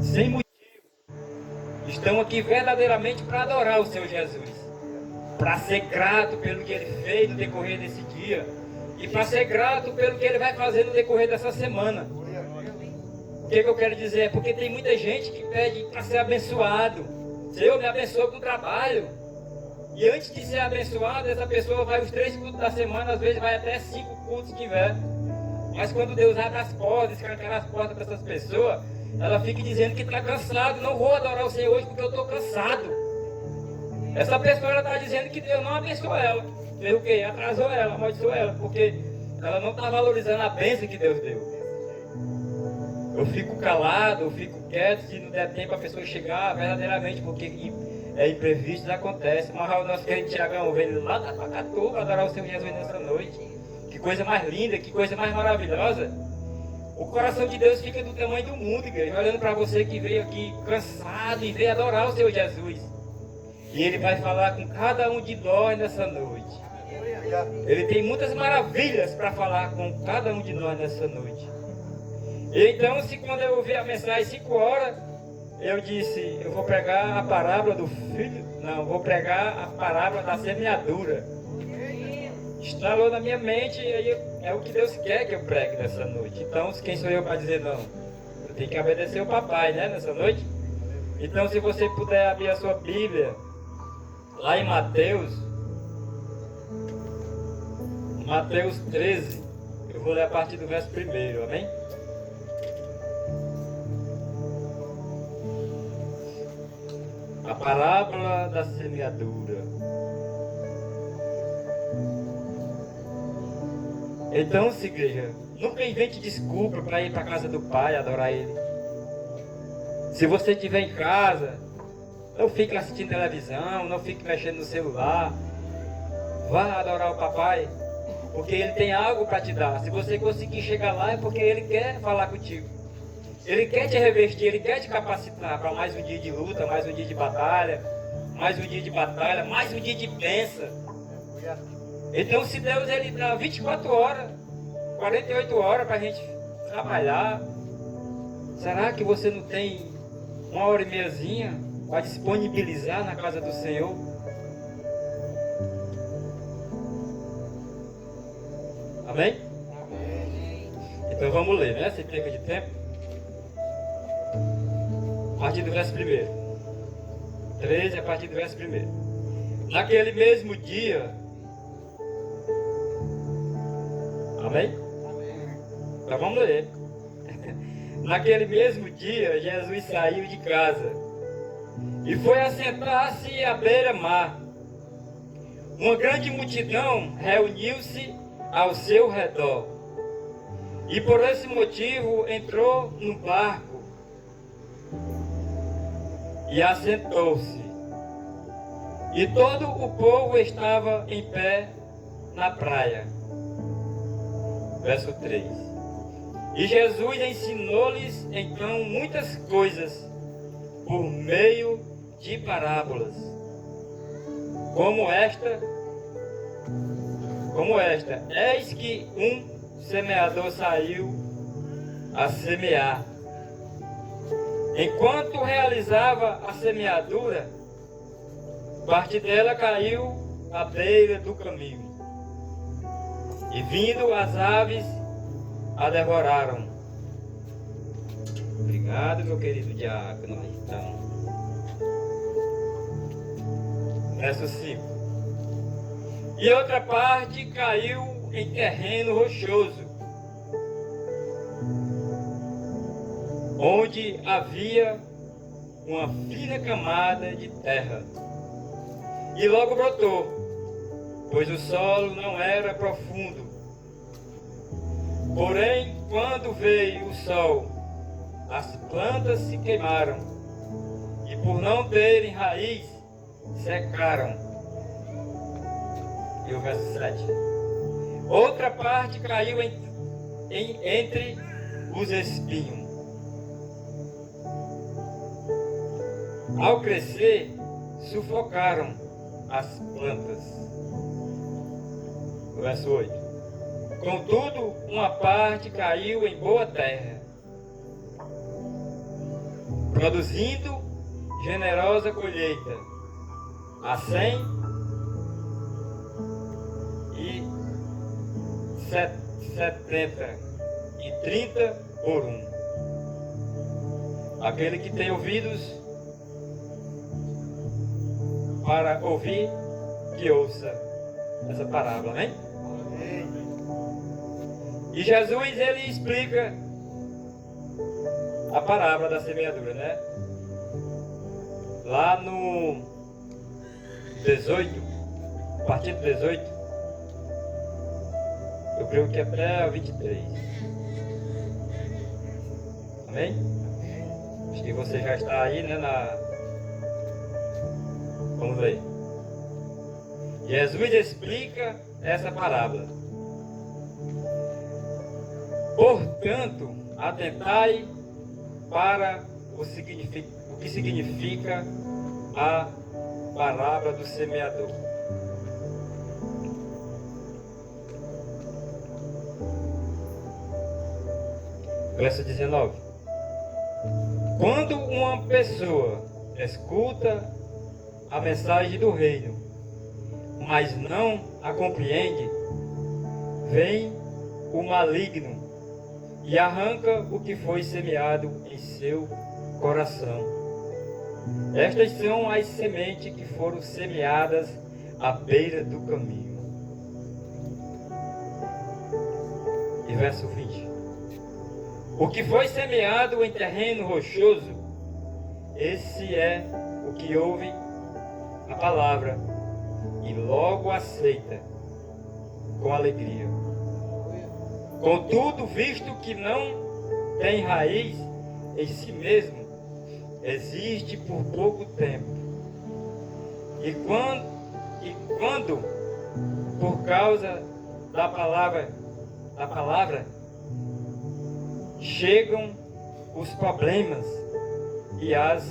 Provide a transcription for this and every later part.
sem motivo. Estão aqui verdadeiramente para adorar o Senhor Jesus, para ser grato pelo que Ele fez no decorrer desse dia e para ser grato pelo que Ele vai fazer no decorrer dessa semana. O que eu quero dizer é porque tem muita gente que pede para ser abençoado. Senhor, me abençoa com o trabalho. E antes de ser abençoado, essa pessoa vai os 3 cultos da semana, às vezes vai até 5 cultos que tiver. Mas quando Deus abre as portas, escancara as portas para essas pessoas, ela fica dizendo que está cansado. Não vou adorar o Senhor hoje porque eu estou cansado. Essa pessoa está dizendo que Deus não abençoou ela. Fez o quê? Atrasou ela, amaldiçoou ela, porque ela não está valorizando a bênção que Deus deu. Eu fico calado, eu fico quieto se não der tempo a pessoa chegar verdadeiramente, porque é imprevisto, acontece. Mas o nosso querido Tiagão veio lá da Pacatu para adorar o Senhor Jesus nessa noite. Que coisa mais linda, que coisa mais maravilhosa. O coração de Deus fica do tamanho do mundo, igreja, olhando para você que veio aqui cansado e veio adorar o Senhor Jesus. E Ele vai falar com cada um de nós nessa noite. Ele tem muitas maravilhas para falar com cada um de nós nessa noite. Então, quando eu ouvi a mensagem 5 horas, eu disse, eu vou pregar a parábola do filho, não, vou pregar a parábola da semeadura. Instalou na minha mente, e aí é o que Deus quer que eu pregue nessa noite. Então, quem sou eu para dizer não? Eu tenho que obedecer o papai, né, nessa noite? Então, se você puder abrir a sua Bíblia, lá em Mateus 13, eu vou ler a partir do verso 1, amém? A parábola da semeadura. Então, igreja, nunca invente desculpa para ir para a casa do Pai, adorar Ele. Se você estiver em casa, não fique assistindo televisão, não fique mexendo no celular. Vá adorar o Papai, porque Ele tem algo para te dar. Se você conseguir chegar lá, é porque Ele quer falar contigo. Ele quer te revestir, Ele quer te capacitar para mais um dia de luta, mais um dia de batalha, mais um dia de batalha, mais um dia de bênção. Então, se Deus Ele dá 24 horas, 48 horas para a gente trabalhar, será que você não tem 1h30 para disponibilizar na casa do Senhor? Amém? Então vamos ler, né? Sem perca de tempo. A partir do verso 1. 13, a partir do verso 1. Naquele mesmo dia. Amém? Então vamos ler. Naquele mesmo dia, Jesus saiu de casa e foi assentar-se à beira-mar. Uma grande multidão reuniu-se ao seu redor. E por esse motivo entrou no barco e assentou-se. E todo o povo estava em pé na praia. Verso 3. E Jesus ensinou-lhes então muitas coisas por meio de parábolas, como esta, eis que um semeador saiu a semear. Enquanto realizava a semeadura, parte dela caiu à beira do caminho, e vindo as aves a devoraram. Obrigado, meu querido diácono. Então, verso 5. E outra parte caiu em terreno rochoso, onde havia uma fina camada de terra, e logo brotou, pois o solo não era profundo. Porém, quando veio o sol, as plantas se queimaram, e por não terem raiz, secaram. E o verso 7. Outra parte caiu entre os espinhos. Ao crescer, sufocaram as plantas. Verso 8. Contudo, uma parte caiu em boa terra produzindo generosa colheita, a 100 e 70 e 30 por 1. Aquele que tem ouvidos para ouvir, que ouça essa parábola, amém? E Jesus, ele explica a parábola da semeadura, né? Lá no 18, a partir do 18, eu creio que até a 23. Amém? Acho que você já está aí, né? Vamos ver. Jesus explica essa parábola. Portanto, atentai para o que significa a parábola do semeador. Verso 19. Quando uma pessoa escuta a mensagem do reino, mas não a compreende, vem o maligno e arranca o que foi semeado em seu coração. Estas são as sementes que foram semeadas à beira do caminho. E verso 20. O que foi semeado em terreno rochoso, esse é o que ouve a palavra e logo aceita com alegria. Contudo, visto que não tem raiz em si mesmo, existe por pouco tempo. E quando por causa da palavra, chegam os problemas e as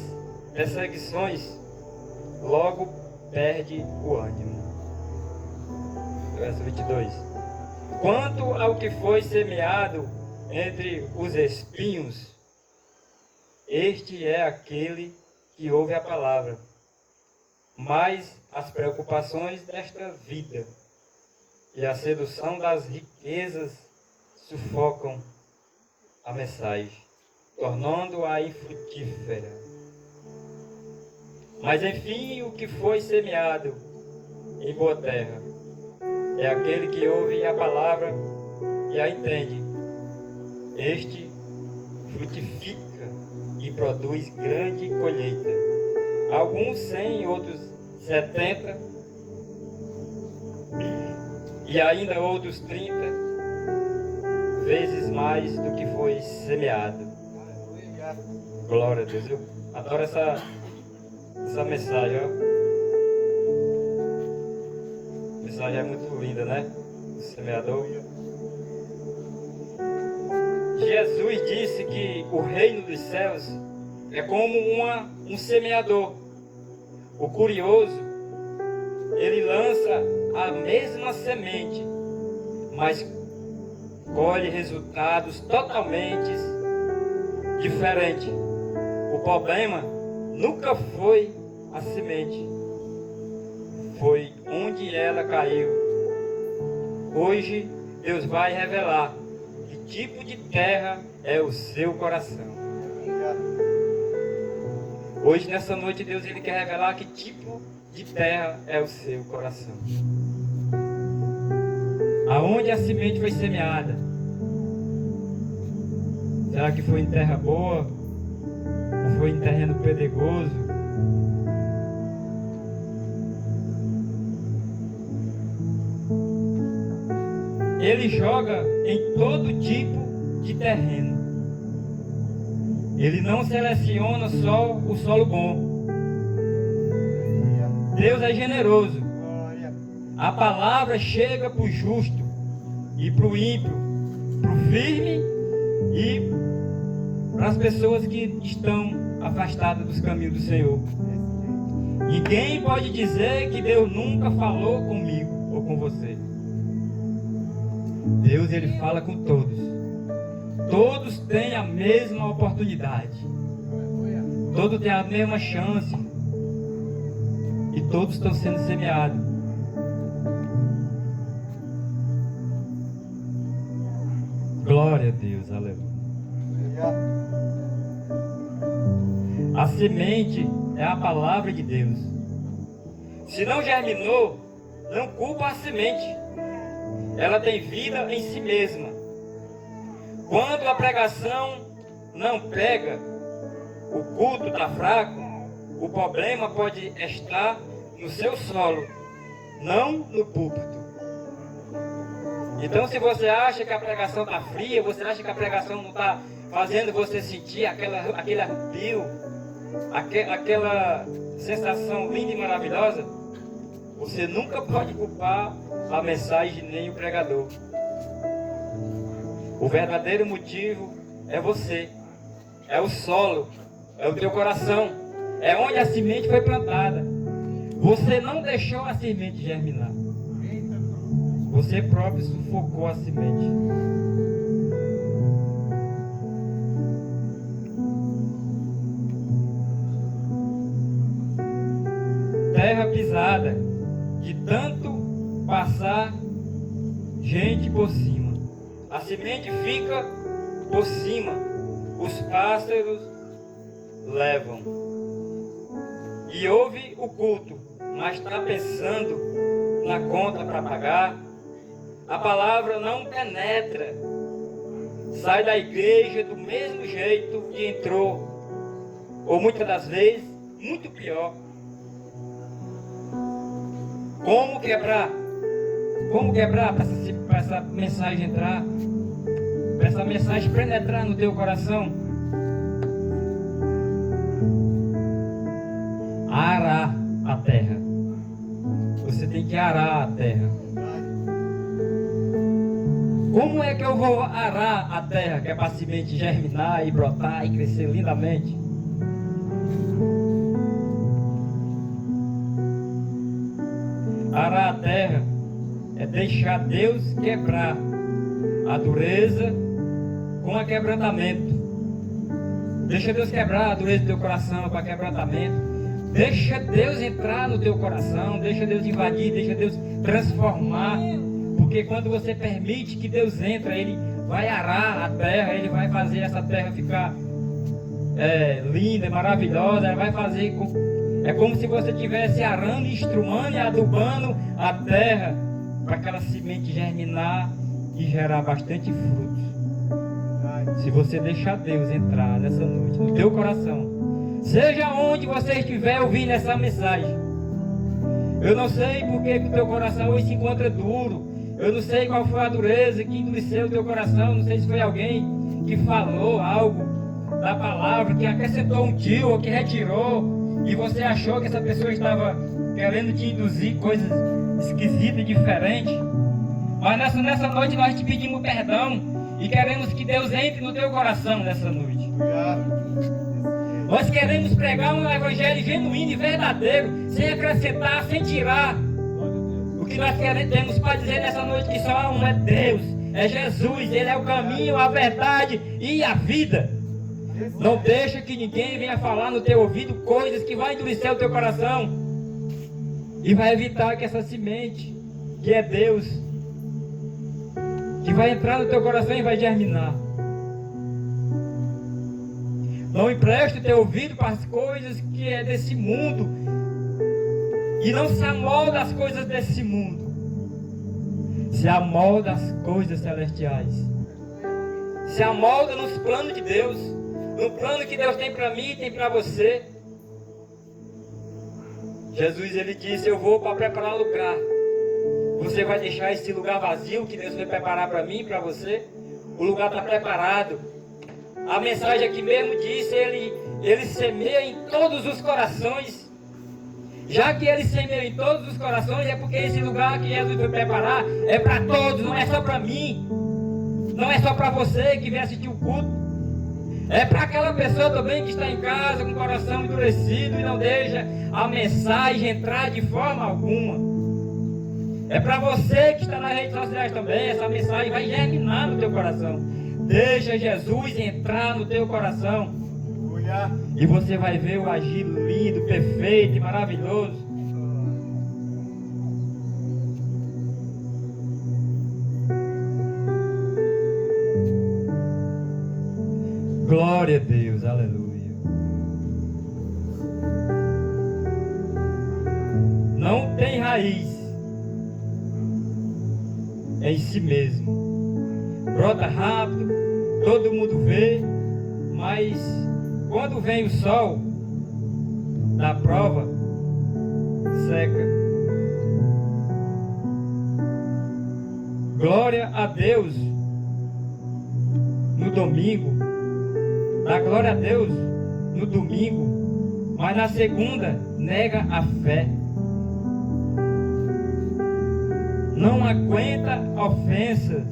perseguições, logo perde o ânimo. Verso 22. Quanto ao que foi semeado entre os espinhos, este é aquele que ouve a palavra, mas as preocupações desta vida e a sedução das riquezas sufocam a mensagem, tornando-a infrutífera. Mas enfim, o que foi semeado em boa terra é aquele que ouve a palavra e a entende. Este frutifica e produz grande colheita. Alguns 100, outros 70 e ainda outros 30 vezes mais do que foi semeado. Glória a Deus. Eu adoro essa mensagem, ó. A mensagem é muito linda, né? O semeador. Jesus disse que o reino dos céus é como um semeador. O curioso, ele lança a mesma semente, mas colhe resultados totalmente diferentes. O problema nunca foi a semente, foi onde ela caiu. Hoje Deus vai revelar que tipo de terra é o seu coração. Hoje, nessa noite, Deus ele quer revelar que tipo de terra é o seu coração. Aonde a semente foi semeada? Será que foi em terra boa? Ou foi em terreno pedregoso? Ele joga em todo tipo de terreno. Ele não seleciona só o solo bom. Deus é generoso. A palavra chega para o justo e para o ímpio, para o firme e para as pessoas que estão afastadas dos caminhos do Senhor. Ninguém pode dizer que Deus nunca falou comigo ou com você. Deus ele fala com todos. Todos têm a mesma oportunidade. Todos têm a mesma chance. E todos estão sendo semeados. Glória a Deus, aleluia. A semente é a palavra de Deus. Se não germinou, não culpa a semente. Ela tem vida em si mesma. Quando a pregação não pega, o culto está fraco, o problema pode estar no seu solo, não no púlpito. Então, se você acha que a pregação está fria, você acha que a pregação não está fazendo você sentir aquele arrepio, aquela sensação linda e maravilhosa, você nunca pode culpar a mensagem nem o pregador. O verdadeiro motivo é você, é o solo, é o teu coração, é onde a semente foi plantada. Você não deixou a semente germinar. Você próprio sufocou a semente. Terra pisada, de tanto passar gente por cima. A semente fica por cima, os pássaros levam. E ouve o culto, mas está pensando na conta para pagar. A palavra não penetra. Sai da igreja do mesmo jeito que entrou. Ou muitas das vezes, muito pior. Como quebrar? Como quebrar para essa mensagem entrar? Para essa mensagem penetrar no teu coração? Arar a terra. Você tem que arar a terra. Como é que eu vou arar a terra, que é para a semente germinar e brotar e crescer lindamente? Arar a terra é deixar Deus quebrar a dureza com a quebrantamento. Deixa Deus quebrar a dureza do teu coração com a quebrantamento. Deixa Deus entrar no teu coração, deixa Deus invadir, deixa Deus transformar. Porque quando você permite que Deus entre, Ele vai arar a terra, Ele vai fazer essa terra ficar linda, maravilhosa. Ele vai fazer, é como se você estivesse arando, estrumando e adubando a terra para aquela semente germinar e gerar bastante frutos. Se você deixar Deus entrar nessa noite no teu coração, seja onde você estiver ouvindo essa mensagem. Eu não sei porque o teu coração hoje se encontra duro. Eu não sei qual foi a dureza que endureceu o teu coração. Não sei se foi alguém que falou algo da palavra, que acrescentou um tio ou que retirou, e você achou que essa pessoa estava querendo te induzir coisas esquisitas e diferentes. Mas nessa noite nós te pedimos perdão e queremos que Deus entre no teu coração nessa noite. Nós queremos pregar um evangelho genuíno e verdadeiro, sem acrescentar, sem tirar. O que nós temos para dizer nessa noite que só há um é Deus, é Jesus. Ele é o caminho, a verdade e a vida. Não deixa que ninguém venha falar no teu ouvido coisas que vai endurecer o teu coração e vai evitar que essa semente, que é Deus, que vai entrar no teu coração e vai germinar. Não empreste o teu ouvido para as coisas que é desse mundo e não se amolda às coisas desse mundo. Se amolda às coisas celestiais. Se amolda nos planos de Deus, no plano que Deus tem para mim e tem para você. Jesus, ele disse: eu vou para preparar lugar. Você vai deixar esse lugar vazio que Deus vai preparar para mim e para você? O lugar está preparado. A mensagem aqui mesmo disse: ele semeia em todos os corações. Já que ele semeia em todos os corações, é porque esse lugar que Jesus vai preparar é para todos, não é só para mim. Não é só para você que vem assistir o culto. É para aquela pessoa também que está em casa com o coração endurecido e não deixa a mensagem entrar de forma alguma. É para você que está nas redes sociais também. Essa mensagem vai germinar no teu coração. Deixa Jesus entrar no teu coração. E você vai ver o agir lindo, perfeito e maravilhoso. Glória a Deus, aleluia. Não tem raiz em si mesmo. Brota rápido, todo mundo vê, mas quando vem o sol da prova, seca. Glória a Deus no domingo. Dá glória a Deus no domingo, mas na segunda nega a fé. Não aguenta ofensas,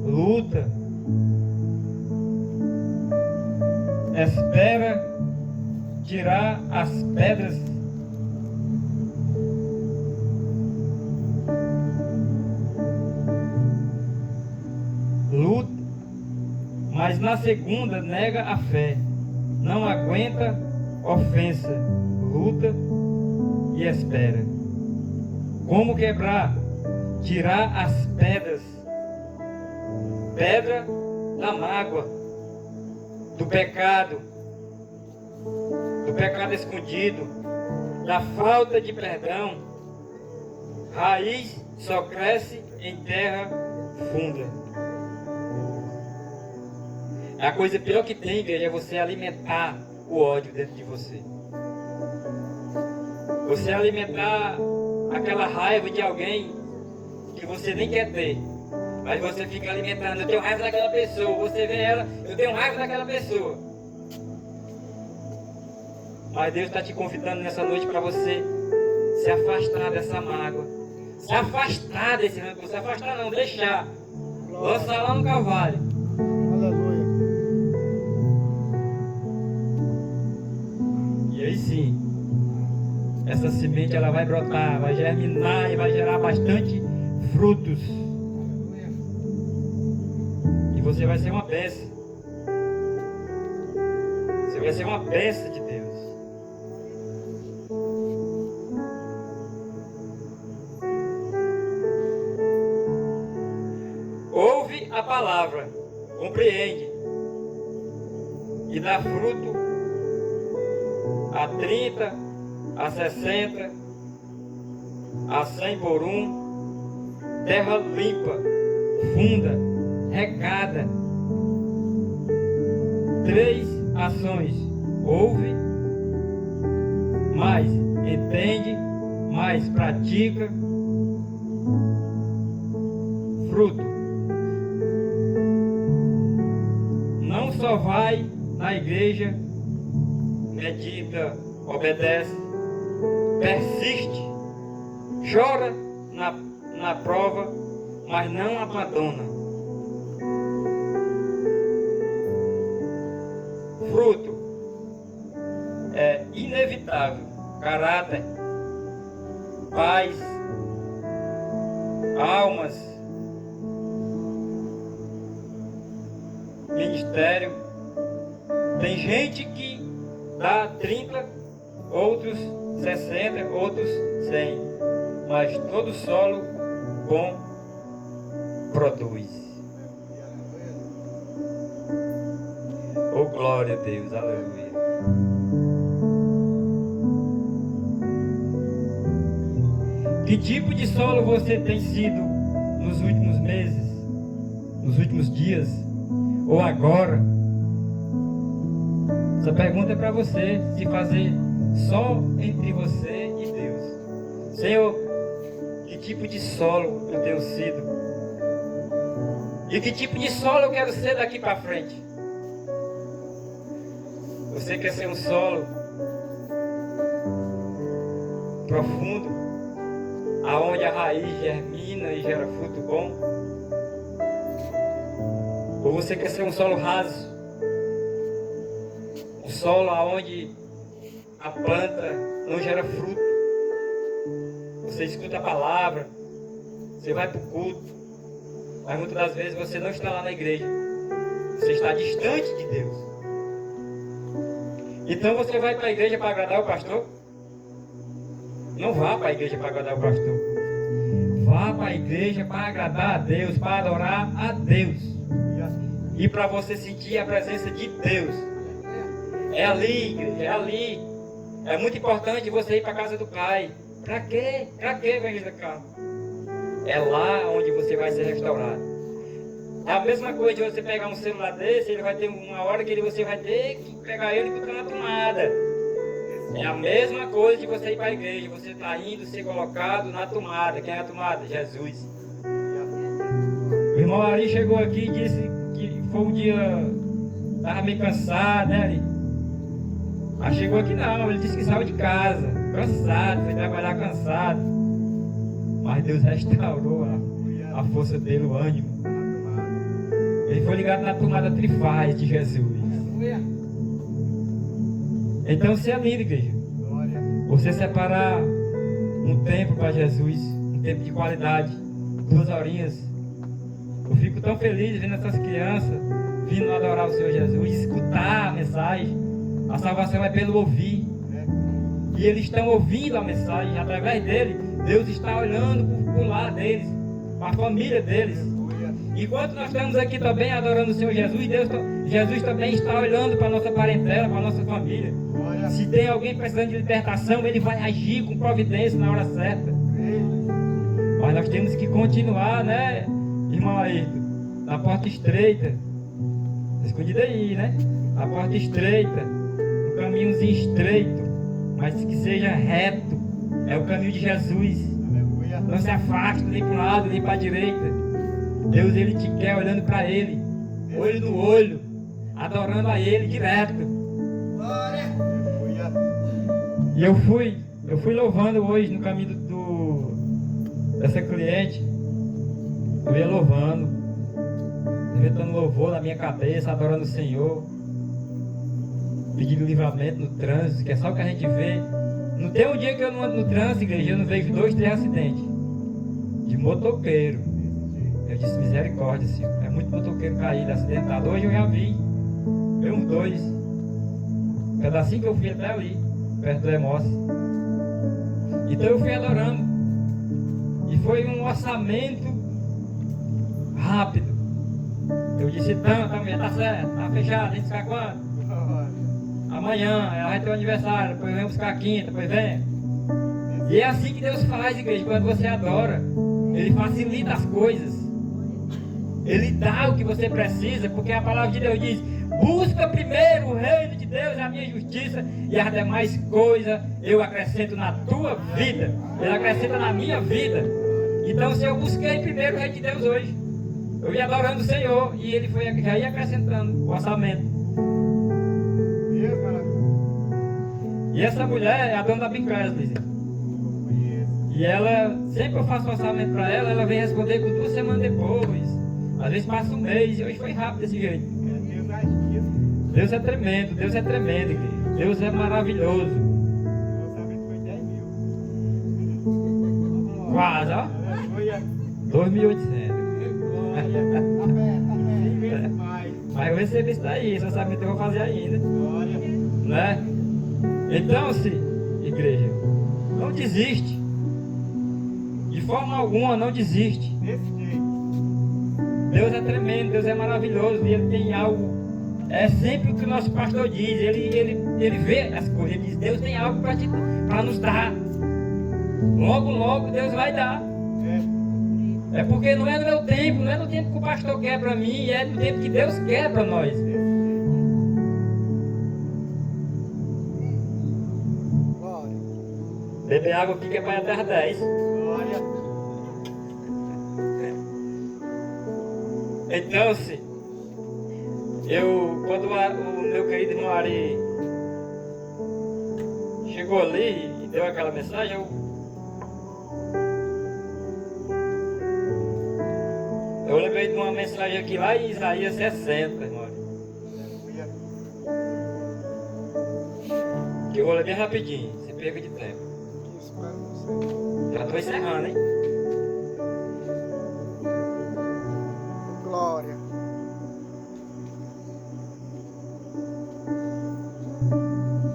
luta, espera tirar as pedras. Luta, mas na segunda nega a fé. Não aguenta ofensa, luta e espera. Como quebrar? Tirar as pedras. Pedra da mágoa, do pecado escondido, da falta de perdão. Raiz só cresce em terra funda. A coisa pior que tem, igreja, é você alimentar o ódio dentro de você. Você alimentar aquela raiva de alguém que você nem quer ter, mas você fica alimentando. Eu tenho raiva daquela pessoa. Você vê ela, eu tenho raiva daquela pessoa. Mas Deus está te convidando nessa noite para você se afastar dessa mágoa, se afastar desse rancor. Se afastar não, deixar. Lançar lá no Calvário. Aleluia. E aí sim, essa semente ela vai brotar, vai germinar e vai gerar bastante frutos. E você vai ser uma bênção. Você vai ser uma bênção de Deus. Ouve a palavra, compreende e dá fruto a 30, a 60, a 100 por um. Terra limpa, funda, regada. 3 ações. Ouve, mais entende, mais pratica. Fruto. Não só vai na igreja, medita, obedece, persiste, chora na prova, mas não abandona. Fruto é inevitável, caráter, paz, almas, ministério. Tem gente que dá 30, outros 60, outros 100, mas todo solo bom produz. Oh, glória a Deus, aleluia. Que tipo de solo você tem sido nos últimos meses, nos últimos dias, ou agora? Essa pergunta é para você se fazer só entre você e Deus. Senhor, que tipo de solo eu tenho sido? E que tipo de solo eu quero ser daqui para frente? Você quer ser um solo profundo, aonde a raiz germina e gera fruto bom? Ou você quer ser um solo raso, um solo aonde a planta não gera fruto? Você escuta a palavra, você vai para o culto, mas muitas das vezes você não está lá na igreja, você está distante de Deus. Então você vai para a igreja para agradar o pastor? Não vá para a igreja para agradar o pastor. Vá para a igreja para agradar a Deus, para adorar a Deus. E para você sentir a presença de Deus. É ali, igreja, é ali. É muito importante você ir para a casa do Pai. Para quê? Para quê, evangelista Carlos? É lá onde você vai ser restaurado. É a mesma coisa de você pegar um celular desse, ele vai ter uma hora que você vai ter que pegar ele e botar na tomada. É a mesma coisa de você ir para a igreja. Você está indo ser colocado na tomada. Quem é a tomada? Jesus. O irmão Ari chegou aqui e disse que foi um dia, estava meio cansado, né, Ari? Mas chegou aqui não, ele disse que saiu de casa, cansado, foi trabalhar cansado. Mas Deus restaurou a força dele, o ânimo. Ele foi ligado na tomada trifaz de Jesus. Então você é lindo, igreja. Você separar um tempo para Jesus, um tempo de qualidade, 2 horinhas. Eu fico tão feliz vendo essas crianças vindo adorar o Senhor Jesus, escutar a mensagem. A salvação é pelo ouvir. E eles estão ouvindo a mensagem. Através dele, Deus está olhando por lá deles, para a família deles. Enquanto nós estamos aqui também adorando o Senhor Jesus, Jesus também está olhando para a nossa parentela, para a nossa família. Se tem alguém precisando de libertação, ele vai agir com providência na hora certa. Mas nós temos que continuar, né, irmão Ayrton? Na porta estreita. Escondido aí, né? Na porta estreita. No caminhozinho estreito. Mas que seja reto. É o caminho de Jesus. Não se afaste nem para um lado, nem para a direita. Deus, ele te quer olhando para ele. Olho no olho. Adorando a ele direto. E eu fui louvando hoje no caminho dessa cliente. Eu ia louvando, inventando louvor na minha cabeça, adorando o Senhor, pedindo livramento no trânsito, que é só o que a gente vê. Não tem um dia que eu não ando no trânsito, igreja, eu não vejo 2, 3 acidentes de motoqueiro. Eu disse, misericórdia, Senhor. É muito motoqueiro caído, acidentado. Hoje eu já vi uns 2. Um pedacinho que eu fui até ali, perto do Emoce. Então eu fui adorando. E foi um orçamento rápido. Eu disse, tanto, a mulher tá certo, tá fechado, a gente buscar quando? Amanhã, ela vai ter o aniversário, depois vem buscar quinta, depois vem. E é assim que Deus faz, igreja, quando você adora. Ele facilita as coisas. Ele dá o que você precisa, porque a palavra de Deus diz, busca primeiro o reino de Deus e a minha justiça, e as demais coisas eu acrescento na tua vida. Ele acrescenta na minha vida. Então se eu busquei primeiro o reino de Deus hoje, eu ia adorando o Senhor, e ele já ia acrescentando o orçamento. E essa mulher é a dona da Bincresley. E ela, sempre eu faço orçamento para ela, ela vem responder com 2 semanas depois. Às vezes passa um mês, e hoje foi rápido desse jeito. Deus é tremendo, Deus é tremendo, igreja. Deus é maravilhoso. O orçamento foi 10 mil. Quase, ó. 2.800. Mas eu recebi isso daí, esse orçamento eu vou fazer ainda. Né? Então, igreja, não desiste. De forma alguma, não desiste. Deus é tremendo, Deus é maravilhoso, e Ele tem algo. É sempre o que o nosso pastor diz. Ele vê as coisas, ele diz, Deus tem algo para nos dar. Logo, logo Deus vai dar. É porque não é no meu tempo, não é no tempo que o pastor quer para mim, é no tempo que Deus quer para nós. Beber água aqui que é para até às 10. Então, quando o meu querido irmão Ari chegou ali e deu aquela mensagem, eu lembrei de uma mensagem aqui lá em Isaías 60, irmão Ari. Que eu vou ler bem rapidinho, sem perca de tempo. Já estou encerrando, hein? Glória. 60,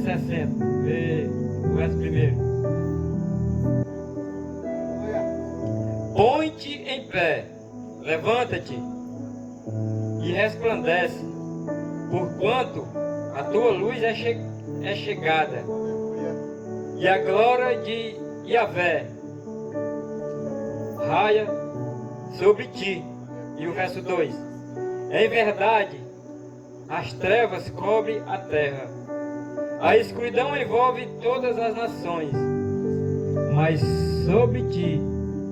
60. Vê o verso primeiro. Põe-te em pé, levanta-te e resplandece, porquanto a tua luz é chegada, e a glória de Yahvé raia sobre ti. E o verso 2: em verdade, as trevas cobrem a terra, a escuridão envolve todas as nações, mas sobre ti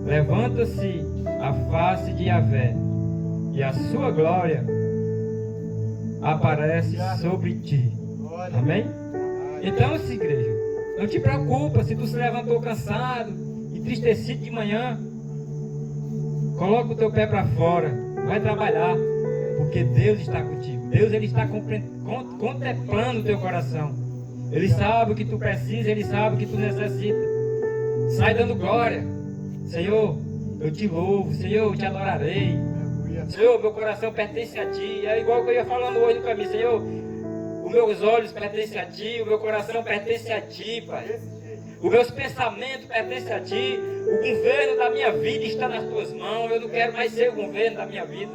levanta-se a face de Yahvé, e a sua glória aparece sobre ti. Amém? Então, essa igreja, não te preocupa se tu se levantou cansado, entristecido de manhã. Coloca o teu pé para fora, vai trabalhar, porque Deus está contigo. Deus, Ele está contemplando o teu coração. Ele sabe o que tu precisa, Ele sabe o que tu necessita. Sai dando glória. Senhor, eu te louvo, Senhor, eu te adorarei. Senhor, meu coração pertence a ti. É igual que eu ia falando hoje no caminho, Senhor, os meus olhos pertencem a ti, o meu coração pertence a ti, Pai. Os meus pensamentos pertencem a ti. O governo da minha vida está nas tuas mãos. Eu não quero mais ser o governo da minha vida.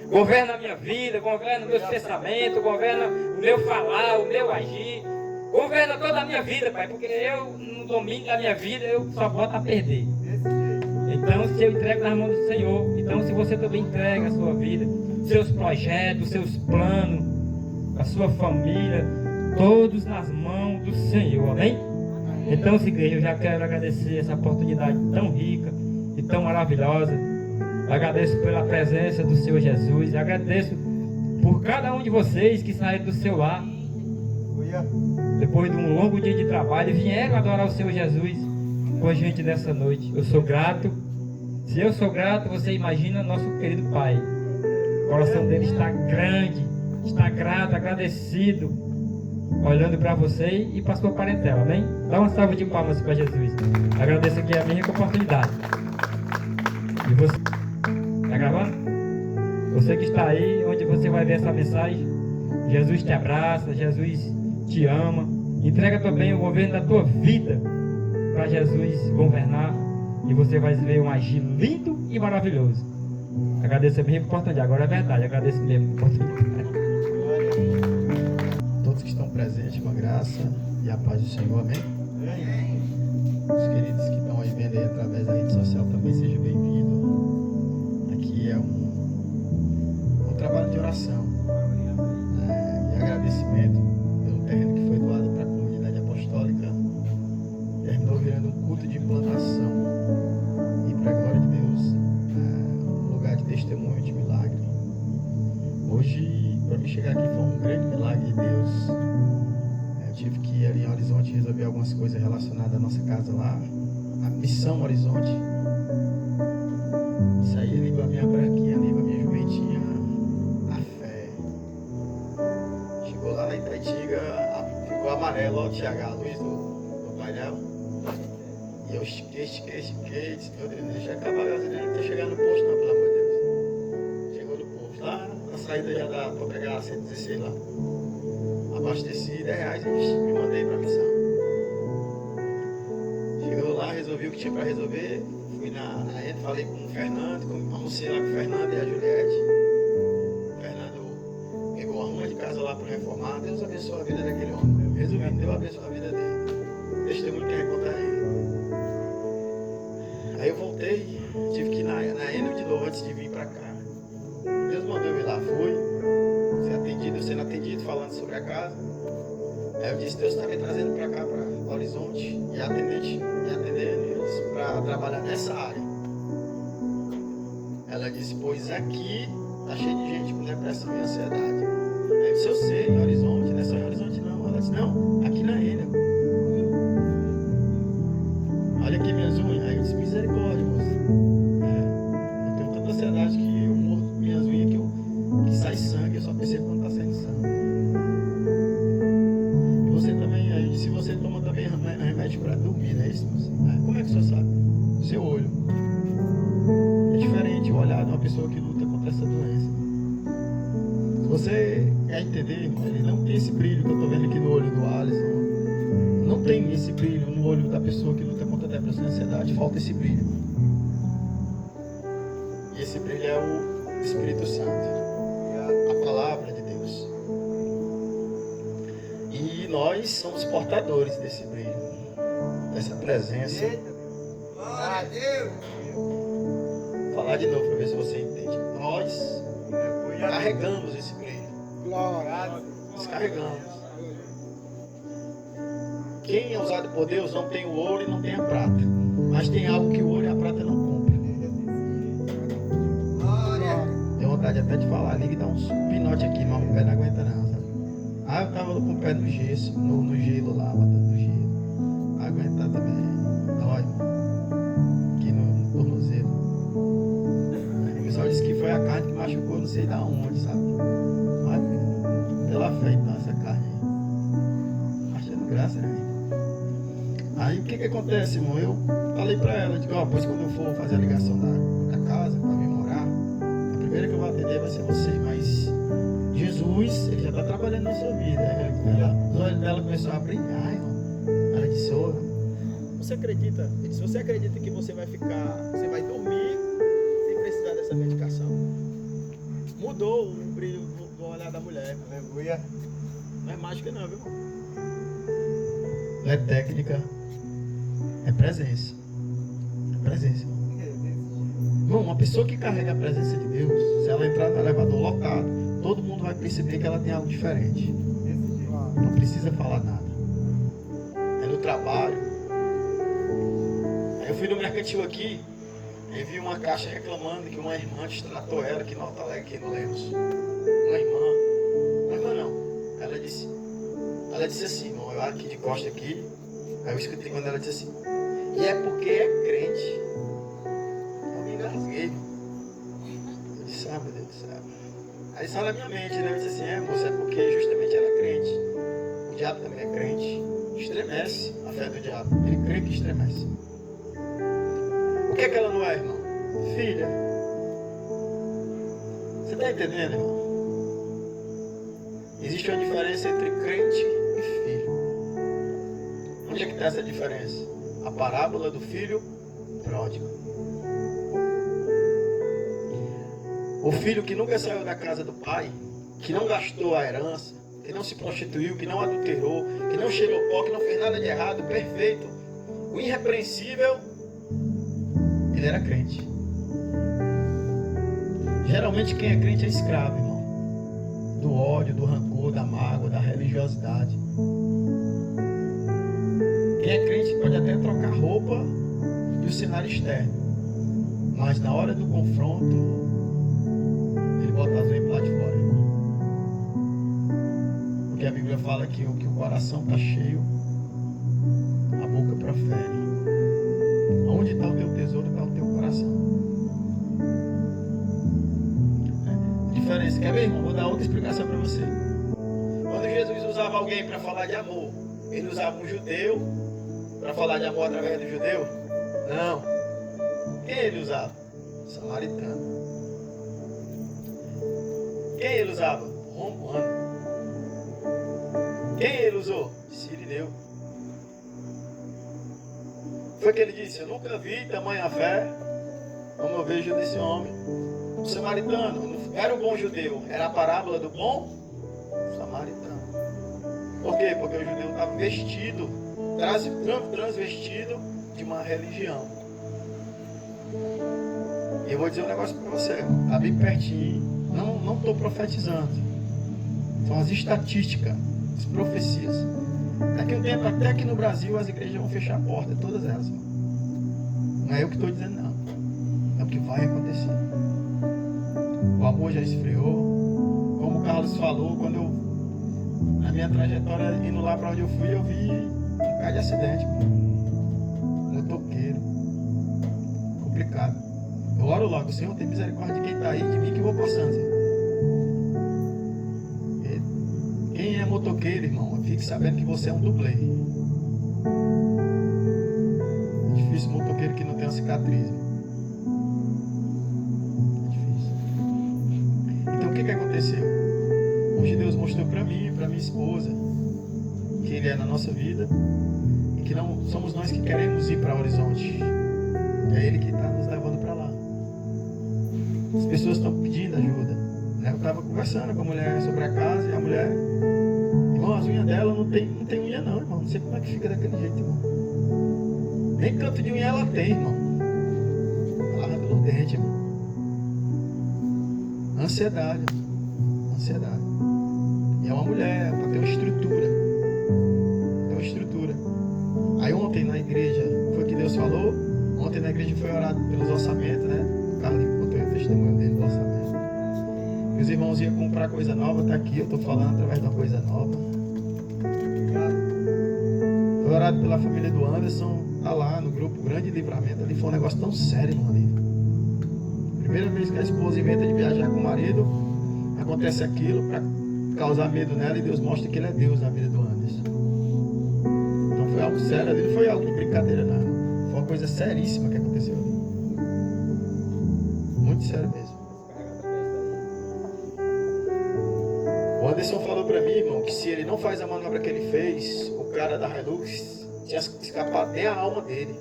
Governa a minha vida, governa os meus pensamentos, governa o meu falar, o meu agir. Governa toda a minha vida, Pai, porque eu, no domínio da minha vida, eu só boto a perder. Então, se eu entrego nas mãos do Senhor, então se você também entrega a sua vida, seus projetos, seus planos, a sua família, todos nas mãos do Senhor, amém? Então, igreja, eu já quero agradecer essa oportunidade tão rica e tão maravilhosa. Agradeço pela presença do Senhor Jesus. Agradeço por cada um de vocês que saíram do seu lar, depois de um longo dia de trabalho, e vieram adorar o Senhor Jesus com a gente nessa noite. Eu sou grato. Se eu sou grato, você imagina nosso querido Pai. O coração dele está grande, está grato, agradecido, olhando para você e para a sua parentela, amém? Dá uma salva de palmas para Jesus. Agradeço aqui a minha oportunidade. E você, está gravando? Você que está aí, onde você vai ver essa mensagem, Jesus te abraça, Jesus te ama. Entrega também o governo da tua vida para Jesus governar, e você vai ver um agir lindo e maravilhoso. Agradeço a minha oportunidade. Agora é verdade, agradeço mesmo a oportunidade. Todos que estão presentes, com a graça e a paz do Senhor, amém? Os queridos que estão aí vendo aí através da rede social também, sejam bem-vindos. Aqui é um trabalho de oração, e agradecimento pelo terreno que foi doado para a comunidade apostólica. Terminou virando um culto de implantação, e para a glória de Deus, um lugar de testemunho, de milagre. Hoje, para mim chegar aqui foi um grande milagre de Deus. Eu tive que ir ali em Horizonte resolver algumas coisas relacionadas à nossa casa lá, a Missão Horizonte. Saí ali com a minha branquinha, ali com a minha jumentinha, a fé. Chegou lá na Itatiga, ficou amarelo, ó, o TH, a luz do painel. E eu estiquei, disse, meu Deus, deixa acabar a gasolina, não tem chegar no posto não, pelo amor de Deus. Chegou no posto, lá na saída já dá pra pegar a 116 lá. Abasteci R$10 e me mandei pra missão. Chegou lá, resolvi o que tinha pra resolver. Fui na rede, falei com o Fernando, almocei lá com o Fernando e a Juliette. O Fernando pegou a ruma de casa lá para reformar. Deus abençoe a vida daquele homem. Resumindo, Deus abençoe a vida dele. Testemunho que recontar ele. Aí eu voltei, tive que ir na Enel de novo antes de vir pra cá. Deus mandou eu ir lá, fui. Sendo atendido, falando sobre a casa. Aí eu disse, Deus está me trazendo para cá, para Horizonte, e atendendo eles para trabalhar nessa área. Ela disse, pois aqui está cheio de gente com depressão e ansiedade. Aí eu disse, eu sei, em Horizonte, não é só em Horizonte não. Ela disse, não, aqui na Enel. Olha aqui minhas unhas. Aí eu disse, misericórdia, moça. Eu tenho tanta ansiedade que eu morro minhas unhas que sai sangue, eu só percebo quando está saindo sangue. E você também, aí, se você toma também remédio para dormir, não é isso? Como é que o senhor sabe? O seu olho. É diferente o olhar de uma pessoa que luta contra essa doença. Se você quer entender, irmão, ele não tem esse brilho que eu estou vendo aqui no olho do Alisson. Não tem esse brilho no olho da pessoa que luta contra a depressão e a ansiedade. Falta esse brilho. E esse brilho é o Espírito Santo, a palavra de Deus. E nós somos portadores desse brilho, dessa presença. Glória a Deus. Vou falar de novo para ver se você entende. Nós carregamos esse brilho. Glória a Deus. Nós carregamos. Quem é usado por Deus não tem o ouro e não tem a prata, mas tem algo que o ouro e a prata não compram. Tenho vontade até de falar ali, que dá uns pinote aqui, mas o pé não aguenta não, sabe? Ah, eu tava com o pé no gesso, no gelo lá, batendo no gelo. Aguentar também. Dói, aqui no tornozelo. O pessoal disse que foi a carne que machucou, não sei da onde, sabe? Mas pela fé então, essa carne aí. Achando graça, né? Aí o que acontece, irmão? Eu falei pra ela, digo, ó, pois quando eu for fazer a ligação da casa pra vir morar, a primeira que eu vou atender vai ser você, mas Jesus, ele já está trabalhando na sua vida. Os olhos dela começaram a brilhar, irmão. Ela disse, ô, Você acredita? Ele disse, você acredita que você vai dormir sem precisar dessa medicação? Mudou o brilho do olhar da mulher. Aleluia. Não é mágica não, viu, irmão? não é técnica, é presença. É presença. Irmão, uma pessoa que carrega a presença de Deus, se ela entrar no elevador lotado, todo mundo vai perceber que ela tem algo diferente. Não precisa falar nada. É no trabalho. Aí eu fui no mercantil aqui, e vi uma caixa reclamando que uma irmã destratou ela aqui no Alto Alegre, aqui no Lemos. Uma irmã não. Ela disse assim, irmão, eu aqui de costa aqui, aí eu escutei quando ela disse assim, e é porque é crente. Eu me engasguei. Eu disse, ah, meu Deus do céu. Aí saiu na minha mente, né? Eu disse assim, moça, é porque justamente ela é crente. O diabo também é crente. Estremece a fé do diabo. Ele crê que estremece. O que é que ela não é, irmão? Filha. Você está entendendo, irmão? Existe uma diferença entre crente e filho. Onde é que está essa diferença? A parábola do filho pródigo. O filho que nunca saiu da casa do pai, que não gastou a herança, que não se prostituiu, que não adulterou, que não cheirou pó, que não fez nada de errado, perfeito, o irrepreensível, ele era crente. Geralmente quem é crente é escravo, irmão. Do ódio, do rancor, da mágoa, da religiosidade. Quem é crente pode até trocar roupa e o cenário externo, mas na hora do confronto, ele bota as veias para lá de fora, irmão. Porque a Bíblia fala que o coração está cheio, a boca profere. Onde está o teu tesouro, está o teu coração. A diferença, quer ver, irmão? Vou dar outra explicação para você. Quando Jesus usava alguém para falar de amor, ele usava um judeu para falar de amor através do judeu? Não. Quem ele usava? Samaritano. Quem ele usava? Romano. Quem ele usou? Sirineu. Foi que ele disse, eu nunca vi tamanha fé como eu vejo nesse homem. O samaritano não era o bom judeu, era a parábola do bom samaritano. Por quê? Porque o judeu estava vestido, transvestido de uma religião. E eu vou dizer um negócio para você, está bem pertinho, não estou profetizando. São as estatísticas, as profecias. Daqui a um tempo, até aqui no Brasil, as igrejas vão fechar a porta, todas elas. Não é eu que estou dizendo, não. É o que vai acontecer. O amor já esfriou. Como o Carlos falou, quando eu, na minha trajetória, indo lá para onde eu fui, eu vi um cara de acidente. Motoqueiro. Complicado. Eu oro logo, Senhor, tem misericórdia de quem está aí, de mim que eu vou passando, Senhor. Quem é motoqueiro, irmão, fique sabendo que você é um dublê. É difícil motoqueiro que não tem uma cicatriz. É difícil. Então o que aconteceu? O Hoje Deus mostrou para mim e para minha esposa que Ele é na nossa vida e que não somos nós que queremos ir para o horizonte. É Ele que está nos levando para lá. As pessoas estão pedindo ajuda. Eu estava conversando com a mulher sobre a casa e a mulher, irmão, as unhas dela não tem unha não, irmão. Não sei como é que fica daquele jeito, irmão. Nem canto de unha ela tem, irmão. Ela arranca no dente, irmão. Ansiedade. Ansiedade. E é uma mulher, para ter uma estrutura. Tem uma estrutura. Aí ontem na igreja, foi o que Deus falou. Ontem na igreja foi orado pelos orçamentos, né? O Carlinhos contou o testemunho dele do orçamento. E os irmãos iam comprar coisa nova, tá aqui, eu tô falando através de uma coisa nova. Foi orado pela família do Anderson, tá lá no grupo Grande Livramento. Ali foi um negócio tão sério, irmão, ali. Primeira vez que a esposa inventa de viajar com o marido, acontece aquilo para causar medo nela e Deus mostra que Ele é Deus na vida do Anderson. Então foi algo sério ali, não foi algo de brincadeira não. Foi uma coisa seríssima que aconteceu ali. Muito sério mesmo. O Anderson falou para mim, irmão, que se ele não faz a manobra que ele fez, o cara da Hilux tinha escapado nem a alma dele.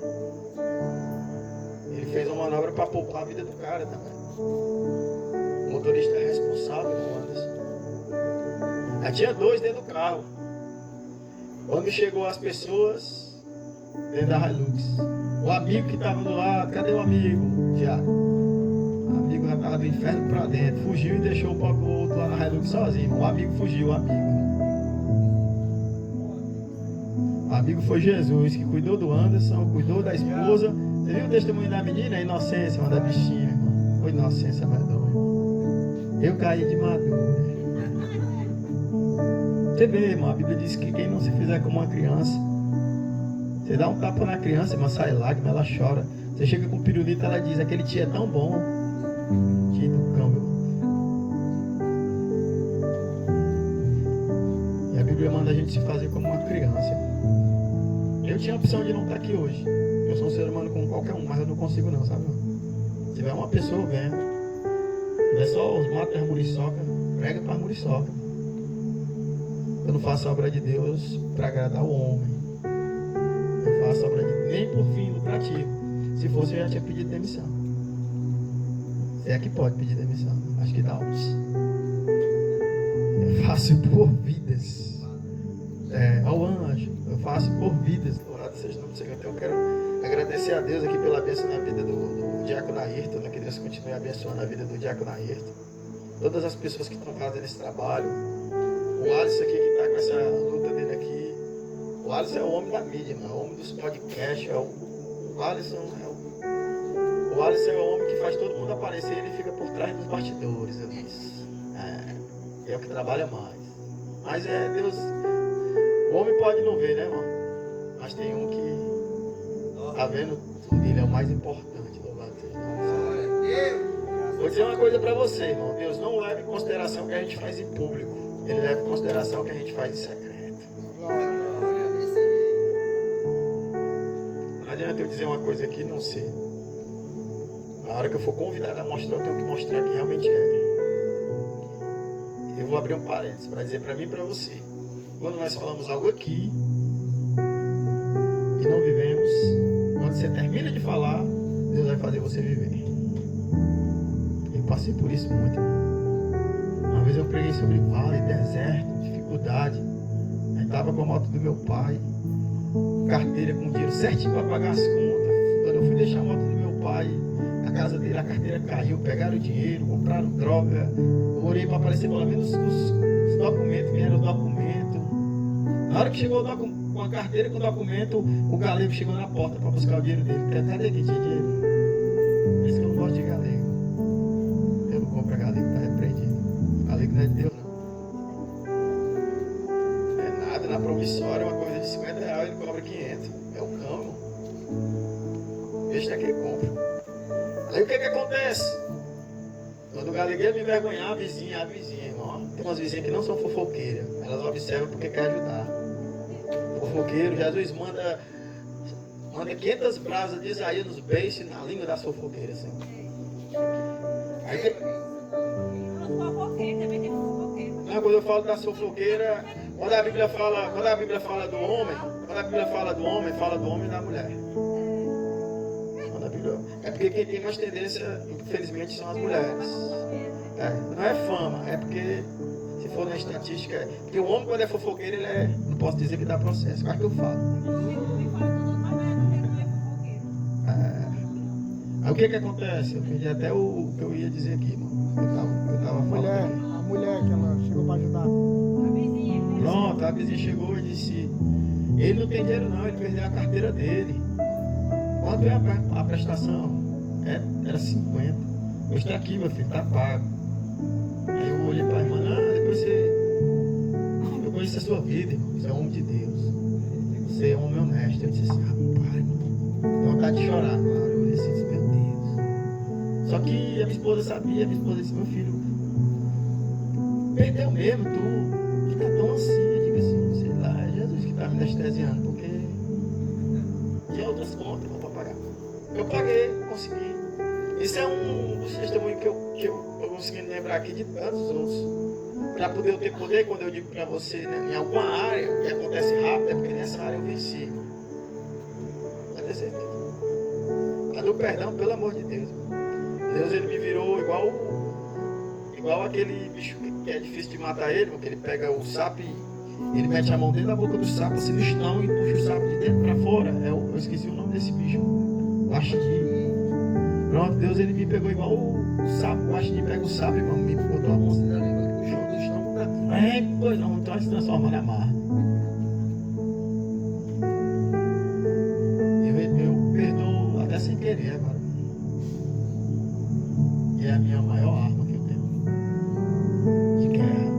Ele fez uma manobra para poupar a vida do cara também. O motorista é responsável, o Anderson. Aí tinha 2 dentro do carro. Quando chegou as pessoas dentro da Hilux, o amigo que estava do lado, cadê o amigo? Tiago. O amigo já estava do inferno para dentro, fugiu e deixou o pobre outro lá na Hilux sozinho. O amigo fugiu, o amigo. O amigo foi Jesus, que cuidou do Anderson, cuidou da esposa. Você viu o testemunho da menina? A inocência, uma da bichinha, irmão. Foi inocência medonha, irmão. Eu caí de madura. Você vê, irmão, a Bíblia diz que quem não se fizer como uma criança, você dá um tapa na criança, irmão, sai lágrima, ela chora. Você chega com o pirulito, ela diz, aquele tio é tão bom. Tio do cão, meu. E a Bíblia manda a gente se fazer como uma criança. Eu tinha a opção de não estar aqui hoje. Eu sou um ser humano como qualquer um, mas eu não consigo não, sabe? Se tiver uma pessoa vendo, se tiver só os matos das muriçoca, prega para as muriçoca. Eu não faço a obra de Deus para agradar o homem. Eu faço a obra de Deus nem por fim lucrativo. Se fosse, eu já tinha pedido demissão. Se é que pode pedir demissão. Acho que dá uns. Eu faço por vidas. Ao anjo. Eu faço por vidas. Louvado seja o nome do Senhor. Então eu quero agradecer a Deus aqui pela bênção na vida do Diácono Ayrton, né? Que Deus continue abençoando a vida do Diácono Ayrton. Todas as pessoas que estão fazendo esse trabalho. O Alisson aqui que está com essa luta dele aqui. O Alisson é o homem da mídia, mano. É o homem dos podcasts. O Alisson é o homem que faz todo mundo aparecer. Ele fica por trás dos bastidores, eu disse. É o que trabalha mais. Mas Deus. O homem pode não ver, né, irmão? Mas tem um que tá vendo tudo. Ele é o mais importante. Louvado seja Deus. Vou dizer uma coisa para você, irmão. Deus não leva em consideração o que a gente faz em público. Ele leva em consideração o que a gente faz em secreto. Não adianta eu dizer uma coisa aqui e não ser. Na hora que eu for convidado a mostrar, eu tenho que mostrar que realmente é. Eu vou abrir um parênteses para dizer para mim e para você. Quando nós falamos algo aqui e não vivemos, quando você termina de falar, Deus vai fazer você viver. Eu passei por isso muito. Uma vez eu preguei sobre vale, deserto, dificuldade. Aí estava com a moto do meu pai, carteira com dinheiro certinho para pagar as contas. Quando eu fui deixar a moto do meu pai, a casa dele, a carteira caiu, pegaram o dinheiro, compraram droga. Eu orei para aparecer pelo menos os documentos, vieram os documentos. Na hora que chegou com a carteira com o documento, o galego chegou na porta para buscar o dinheiro dele. Cadê que tinha dinheiro? Por isso que eu não gosto de galego. Eu não compro galego, está repreendido. Galego não é de Deus, não. É nada, na promissória, uma coisa de R$50, ele cobra 500. É o cão, irmão. Deixa que ele compra. Aí o que acontece? Quando o galegueiro me envergonhar, a vizinha, irmão. Tem umas vizinhas que não são fofoqueiras. Elas observam porque quer ajudar. Fofoqueiro, Jesus manda 500 brasas de Isaías nos beijos na língua das fofoqueiras. Assim. Aí, Não, quando eu falo da fofoqueira, quando a Bíblia fala do homem, fala do homem e da mulher. Quando a Bíblia, é porque quem tem mais tendência, infelizmente, são as mulheres. Não é fama, é porque, se for na estatística, porque o homem, quando é fofoqueiro, ele é, não posso dizer que dá processo, quase que eu falo. Aí o que acontece? Eu perdi até o que eu ia dizer aqui, mano. Eu tava falando aqui. A mulher que ela chegou para ajudar. Pronto, a vizinha chegou e disse: ele não tem dinheiro não, ele perdeu a carteira dele. Quanto é a prestação? Era 50. Hoje está aqui, meu filho, tá pago. Aí eu olhei para a irmã: depois eu conheço a sua vida, irmão. Você é um homem de Deus. Você é um homem honesto. Eu disse assim: pai, dá vontade de chorar. Claro, eu olhei assim e disse: meu Deus. Só que a minha esposa sabia, disse: meu filho, perdeu mesmo, tu fica tão assim. Eu digo assim: sei lá, é Jesus que está me anestesiando, porque tinha outras contas para pagar. Eu paguei, consegui. Isso é um dos testemunhos que eu consegui lembrar aqui de tantos outros. Para poder eu ter poder, quando eu digo para você, né, em alguma área, e acontece rápido, é porque nessa área eu venci. Pode ter certeza. Mas do perdão, pelo amor de Deus. Deus, ele me virou igual aquele bicho que é difícil de matar ele, porque ele pega o sapo e ele mete a mão dentro da boca do sapo, assim no estão, e puxa o sapo de dentro para fora. Eu esqueci o nome desse bicho. O Ashti. Pronto, Deus, ele me pegou igual o sapo. O Ashti pega o sapo e me botou a mão assim na língua, do chão do estão. Pois não, então se transforma na marra. Eu perdoo até sem querer agora. E é a minha maior arma que eu tenho de guerra.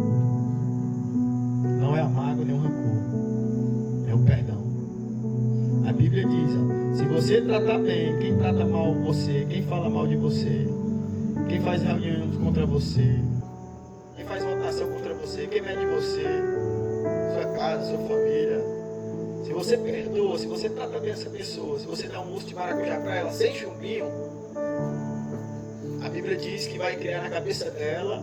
Não é a mágoa nem o rancor, é o perdão. A Bíblia diz: se você tratar bem quem trata mal você, quem fala mal de você, quem faz reuniões contra você, quem faz votação contra você, quem mede você, sua casa, sua família, se você perdoa, se você trata bem essa pessoa, se você dá um mousse de maracujá para ela sem chumbinho, a Bíblia diz que vai criar na cabeça dela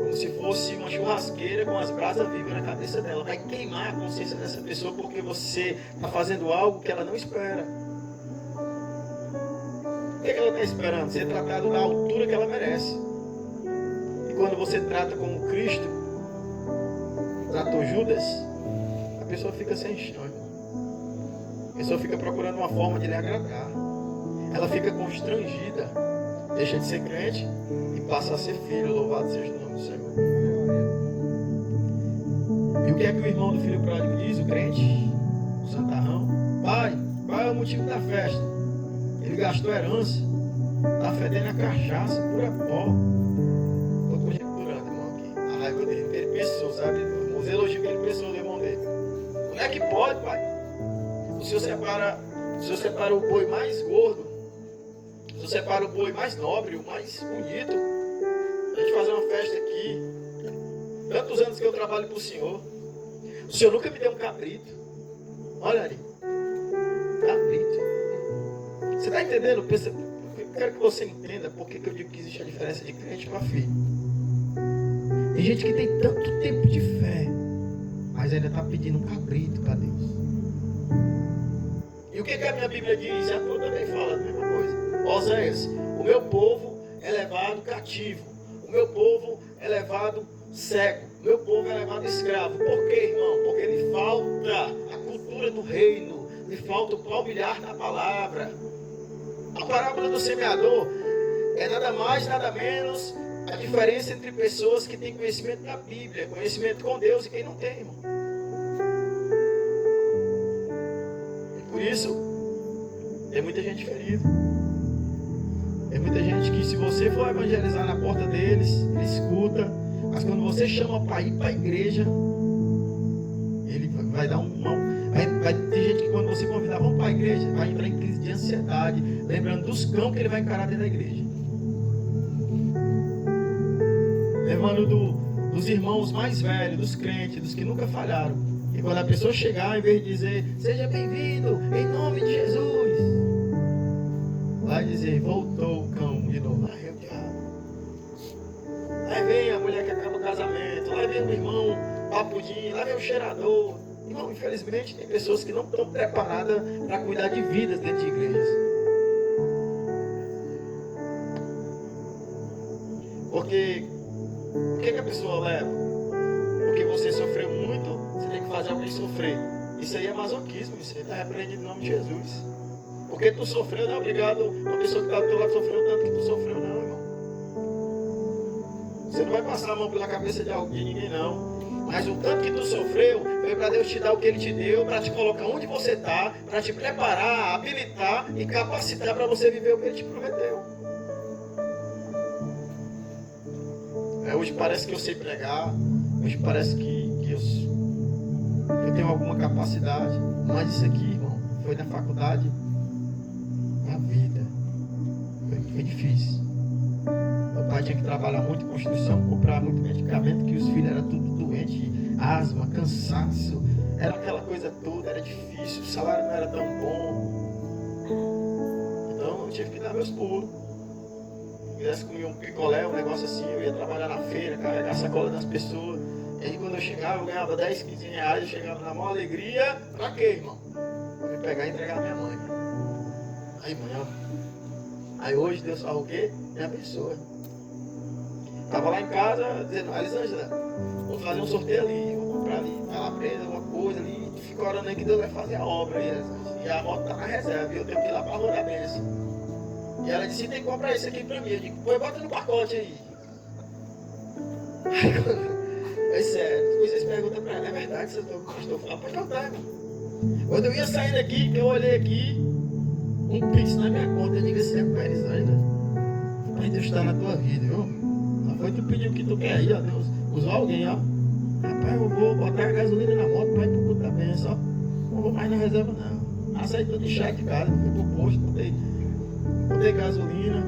como se fosse uma churrasqueira com as brasas vivas na cabeça dela. Vai queimar a consciência dessa pessoa porque você está fazendo algo que ela não espera. O que ela está esperando? Ser tratado na altura que ela merece. E quando você trata como Cristo tratou Judas, a pessoa fica sem chão. A pessoa fica procurando uma forma de lhe agradar. Ela fica constrangida, deixa de ser crente e passa a ser filho. Louvado seja o nome do Senhor. E o que é que o irmão do filho pródigo diz? O crente, o santarrão: pai, qual é o motivo da festa? Ele gastou herança, está fedendo a cachaça, pura pó. Estou conjecturando, irmão, aqui. A raiva dele, ele pensou, sabe? Os elogios que ele pensou do irmão dele. Como é que pode, pai? O senhor separa o boi mais gordo, o senhor separa o boi mais nobre, o mais bonito, a gente fazer uma festa aqui. Tantos anos que eu trabalho para o senhor nunca me deu um cabrito. Olha ali, cabrito. Você está entendendo? Eu quero que você entenda por que eu digo que existe a diferença de crente para filho. Tem gente que tem tanto tempo de fé, mas ainda está pedindo um cabrito para Deus. E o que a minha Bíblia diz? A tua também fala a mesma coisa. Oséias: o meu povo é levado cativo, o meu povo é levado cego, o meu povo é levado escravo. Por quê, irmão? Porque lhe falta a cultura do reino, lhe falta o palmilhar na palavra. A parábola do semeador é nada mais, nada menos a diferença entre pessoas que têm conhecimento da Bíblia, conhecimento com Deus, e quem não tem, irmão. E por isso, tem muita gente ferida. Tem muita gente que, se você for evangelizar na porta deles, ele escuta, mas quando você chama para ir para a igreja, ele vai dar vai ter gente que, quando você convidar, vamos para a igreja, vai entrar em crise de ansiedade, lembrando dos cão que ele vai encarar dentro da igreja. Lembrando dos irmãos mais velhos, dos crentes, dos que nunca falharam. E quando a pessoa chegar, em vez de dizer: seja bem-vindo, em nome de Jesus, vai dizer: voltou o cão de novo. Aí o diabo. Aí vem a mulher que casamento, lá vem o irmão papudinho, lá vem o cheirador. Irmão, infelizmente tem pessoas que não estão preparadas para cuidar de vidas dentro de igrejas. Porque o que a pessoa leva? Porque você sofreu muito, você tem que fazer alguém sofrer. Isso aí é masoquismo, isso aí está repreendido em nome de Jesus. Porque tu sofreu, não é obrigado a pessoa que está do teu lado sofreu tanto que tu sofreu, não, irmão. Você não vai passar a mão pela cabeça de ninguém, não. Mas o tanto que tu sofreu foi para Deus te dar o que Ele te deu, para te colocar onde você está, para te preparar, habilitar e capacitar para você viver o que Ele te prometeu. Hoje parece que eu sei pregar, hoje parece que eu tenho alguma capacidade, mas isso aqui, irmão, foi na faculdade, na vida, foi difícil. Meu pai tinha que trabalhar muito em construção, comprar muito medicamento, que os filhos eram tudo doentes, asma, cansaço, era aquela coisa toda, era difícil, o salário não era tão bom. Então eu tive que dar meus pulos. Se quisesse comer um picolé, um negócio assim, eu ia trabalhar na feira, carregar a sacola das pessoas. E aí quando eu chegava, eu ganhava 10, 15 reais, eu chegava na maior alegria. Pra quê, irmão? Pra me pegar e entregar a minha mãe. Aí, mãe, ó. Aí hoje Deus fala o quê? Me abençoa. Tava lá em casa dizendo, Elisângela, vou fazer um sorteio ali, vou comprar ali, tá lá presa, alguma coisa ali, e fica orando aí que Deus vai fazer a obra aí, e a moto tá na reserva, e eu tenho que ir lá pra Rua da Bênção. E ela disse, tem que comprar isso aqui pra mim. Eu digo, pô, bota no pacote aí. É sério, vocês perguntam pra ela, é verdade, seu pastor? Fala, pode contar, irmão. Quando eu ia saindo aqui, que eu olhei aqui, um pix na minha conta, eu digo assim, é pra Elisângela, mas Deus está na tua vida, viu? Não foi tu pediu o que tu quer aí, ó, Deus usou alguém, ó. Rapaz, eu vou botar a gasolina na moto pra ir pro culto da bênção, ó. Não vou mais na reserva, não. Aceitou de chá de casa, fui pro posto, botei gasolina.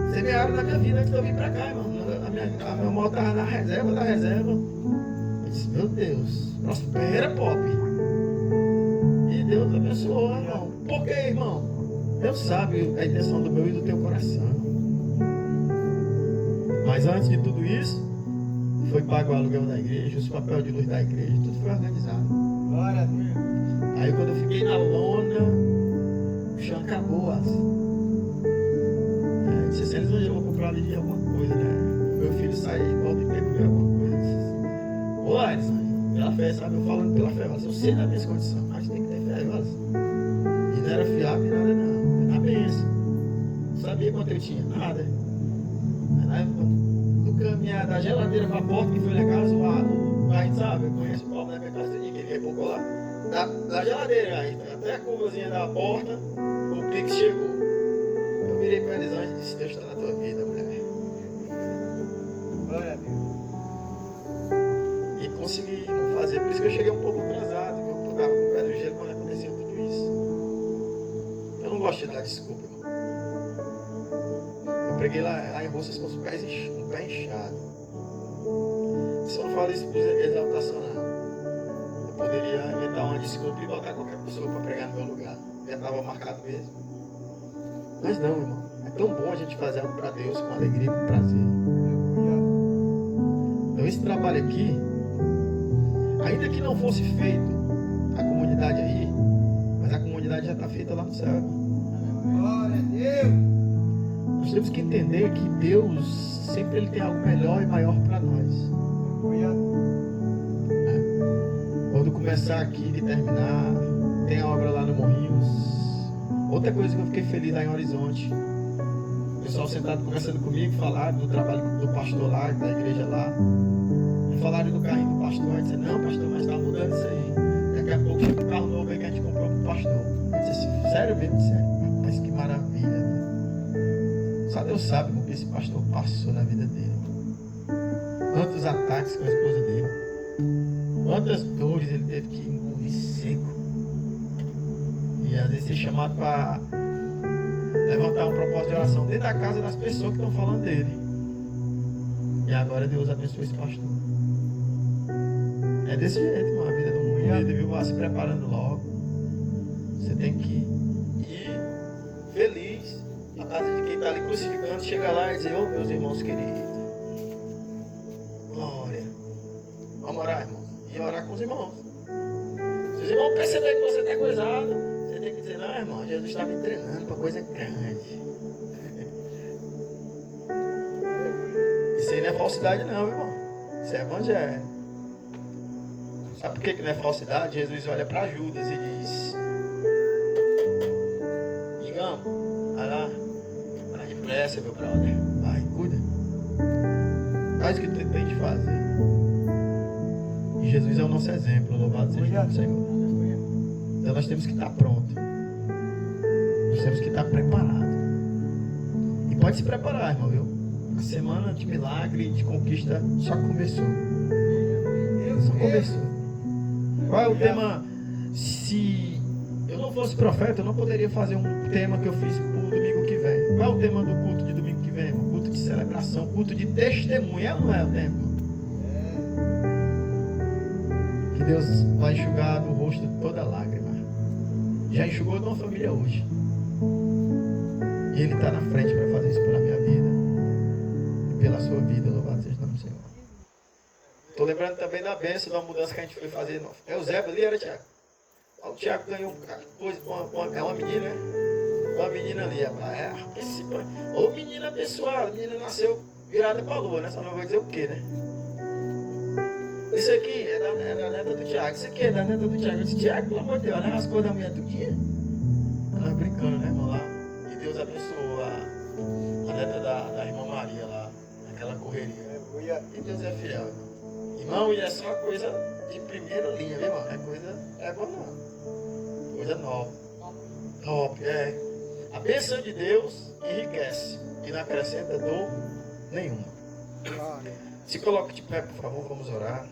Você ganharam na minha vida antes de eu vir pra cá, irmão. A minha moto estava na reserva da reserva. Eu disse, meu Deus, prospera, pop. E Deus abençoou, irmão. Por quê, irmão? Deus sabe a intenção do meu e do teu coração. Mas antes de tudo isso, foi pago o aluguel da igreja, os papéis de luz da igreja, tudo foi organizado. Glória a Deus. Aí quando eu fiquei na lona, o chão acabou, disse assim, eu vou comprar ali alguma coisa, né? Meu filho sai e volta e pega alguma coisa. Ô, Alisson, pela fé, sabe? Eu falando pela fé, eu sei das minhas condições, mas tem que ter fé, Alisson. E não era fiável nem nada, não. É na bênção. Não sabia quanto eu tinha, nada. Aí na época, do caminhar da geladeira pra porta, que foi na casa, o gente sabe, conhece o Paulo na minha casa, que ele rebocou lá. Da geladeira, aí, até a curvazinha da porta, o Pix chegou. Eu virei para eles antes e disse, Deus está na tua vida, mulher. Glória a Deus. E consegui fazer, por isso que eu cheguei um pouco atrasado, viu? Eu estava com o pé no gelo quando aconteceu tudo isso. Eu não gosto de dar desculpa, irmão. Eu preguei lá em Russas com o pé inchado. Se eu não falo isso por exaltação, não. Eu poderia inventar uma desculpa e botar qualquer pessoa para pregar no meu lugar. Já estava marcado mesmo. Mas não, irmão. É tão bom a gente fazer algo para Deus com alegria e com prazer. Então esse trabalho aqui, ainda que não fosse feito a comunidade aí, mas a comunidade já está feita lá no céu, irmão. Glória a Deus. Nós temos que entender que Deus sempre ele tem algo melhor e maior para nós. Quando começar aqui e terminar, tem a obra lá no Morrinhos. Outra coisa que eu fiquei feliz lá em Horizonte, o pessoal sentado conversando comigo, falaram do trabalho do pastor lá, da igreja lá, e falaram do carrinho do pastor. Aí disse, não pastor, mas está mudando isso aí. Daqui a pouco chega um carro novo aí que a gente comprou pro pastor. Eu disse assim, sério mesmo? Sério. Rapaz, que maravilha, né? Só Deus sabe o que esse pastor passou na vida dele. Quantos ataques com a esposa dele. Quantas dores ele teve que engolir seco. E às vezes ser chamado para levantar um propósito de oração dentro da casa das pessoas que estão falando dele. E agora Deus abençoe esse pastor. É desse jeito, irmão, a vida do mundo. Ele viu se preparando logo. Você tem que ir feliz na casa de quem está ali crucificando, chegar lá e dizer, ô meus irmãos queridos, glória. Vamos orar, irmão. E orar com os irmãos. Se os irmãos perceberem que você está coisado, você tem que dizer, não, irmão, Jesus está me treinando para coisa grande. Isso aí não é falsidade não, irmão. Isso é evangelho. Sabe por que não é falsidade? Jesus olha para Judas e diz, Igão, vai lá, vai depressa, meu brother. Vai, cuida. Faz o que tu tem de fazer. E Jesus é o nosso exemplo, louvado seja o nome do Senhor. Então nós temos que estar prontos. Nós temos que estar preparados. E pode se preparar, irmão, viu? A semana de milagre, de conquista, só começou. Só começou. Qual é o tema? Se eu não fosse profeta, eu não poderia fazer um tema que eu fiz pro domingo que vem. Qual é o tema do culto de domingo que vem? Um culto de celebração, culto de testemunha. É ou não é o tema? Que Deus vai enxugar do rosto toda lágrima. Já enxugou de uma família hoje. E Ele está na frente para fazer isso pela minha vida. E pela sua vida, louvado seja o nome do Senhor. Estou lembrando também da bênção, da mudança que a gente foi fazer. É o Zé ali, era Tiago? O Tiago ganhou coisa é uma menina, né? Uma menina ali, rapaz. Ô menina abençoada, a menina nasceu virada para a lua, né? Só não vai dizer o quê, né? Isso aqui é da neta do Tiago. Isso aqui é da neta do Tiago. Eu disse, Tiago, pelo amor de Deus, ela rascou da mulher do dia. Ela brincando, né, irmão, lá. E Deus abençoou a neta da irmã Maria lá, naquela correria. E Deus é fiel, irmão. Irmão, e é só coisa de primeira linha, viu, irmão? É coisa, é boa não. Coisa nova. Top, é. A bênção de Deus enriquece e não acrescenta dor nenhuma. Se coloque de pé, por favor, vamos orar.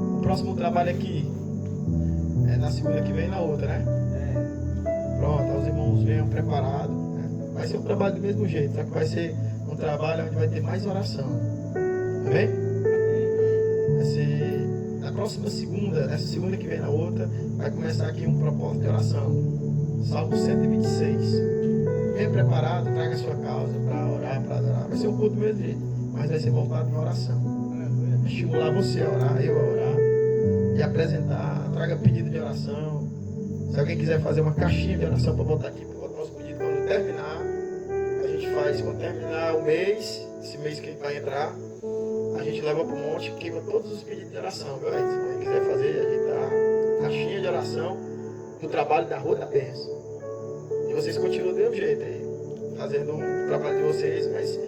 O próximo trabalho aqui é na segunda que vem e na outra, né? Pronto, os irmãos venham preparados, né? Vai ser um trabalho do mesmo jeito, só que vai ser um trabalho onde vai ter mais oração. Amém? Vai ser na próxima segunda, nessa segunda que vem na outra, vai começar aqui um propósito de oração. Salmo 126. Venha preparado, traga a sua causa para orar, para adorar. Vai ser um culto do mesmo jeito, mas vai ser voltado para oração. Estimular você a orar, eu a orar. E apresentar, traga pedido de oração. Se alguém quiser fazer uma caixinha de oração para botar aqui, para botar os pedidos quando terminar, a gente faz, quando terminar o mês, esse mês que vai entrar, a gente leva para o monte e queima todos os pedidos de oração, viu? Se alguém quiser fazer, a gente dá caixinha de oração do trabalho da Rua da Bênção. E vocês continuam do mesmo jeito aí, fazendo o trabalho de vocês, mas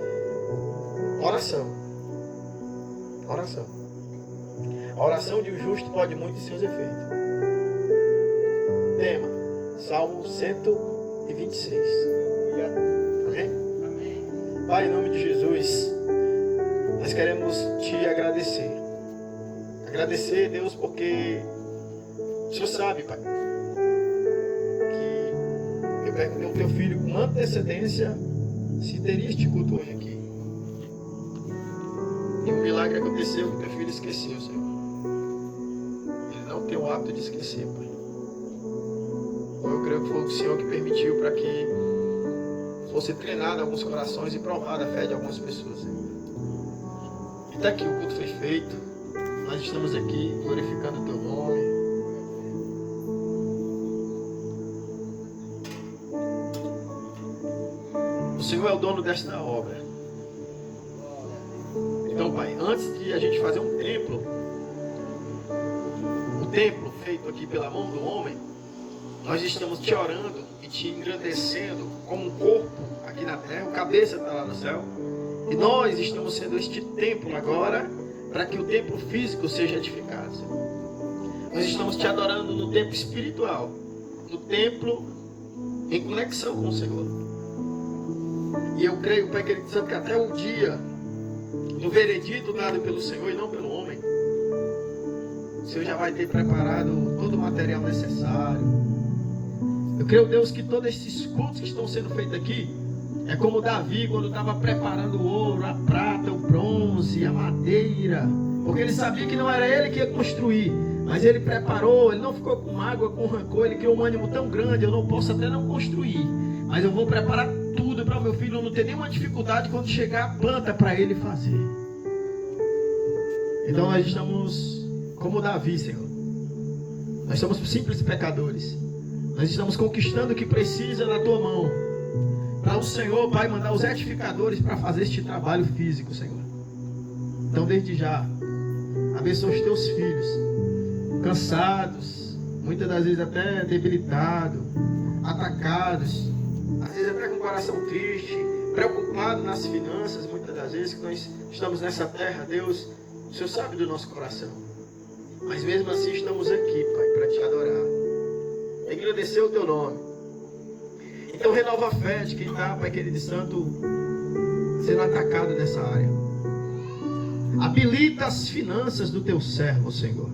oração. Oração. A oração de um justo pode muito em seus efeitos. Tema, Salmo 126. Amém? Pai, em nome de Jesus, nós queremos te agradecer. Agradecer, Deus, porque o Senhor sabe, Pai, que eu perguntei ao teu filho com antecedência se teria este culto hoje aqui. E um milagre aconteceu que teu filho esqueceu, Senhor. Ele não tem o hábito de esquecer, Pai. Eu creio que foi o Senhor que permitiu para que fosse treinado alguns corações e provada a fé de algumas pessoas. E está aqui, o culto foi feito. Nós estamos aqui glorificando o teu nome. O Senhor é o dono desta obra. Então, Pai, antes de a gente fazer um templo, o templo feito aqui pela mão do homem, nós estamos te orando e te engrandecendo como um corpo aqui na terra, o cabeça está lá no céu. E nós estamos sendo este templo agora, para que o templo físico seja edificado. Nós estamos te adorando no templo espiritual, no templo em conexão com o Senhor. E eu creio, Pai querido Santo, que até o dia do veredito dado pelo Senhor e não pelo homem, o Senhor já vai ter preparado todo o material necessário. Eu creio, Deus, que todos esses cultos que estão sendo feitos aqui é como Davi quando estava preparando o ouro, a prata, o bronze, a madeira, Porque ele sabia que não era ele que ia construir, mas ele preparou, ele não ficou com mágoa, com rancor, ele criou um ânimo tão grande, eu não posso até não construir, mas eu vou preparar tudo para o meu filho não ter nenhuma dificuldade quando chegar a planta para ele fazer. Então nós estamos como Davi, Senhor. Nós somos simples pecadores. Nós estamos conquistando o que precisa na tua mão, para o Senhor, Pai, mandar os edificadores para fazer este trabalho físico, Senhor. Então desde já, abençoa os teus filhos, cansados, muitas das vezes até debilitados, atacados, às vezes até com o coração triste, preocupado nas finanças, muitas das vezes que nós estamos nessa terra, Deus, o Senhor sabe do nosso coração. Mas mesmo assim estamos aqui, Pai, para te adorar, agradecer o teu nome. Então renova a fé de quem está, Pai querido e santo, sendo atacado nessa área. Habilita as finanças do teu servo, Senhor.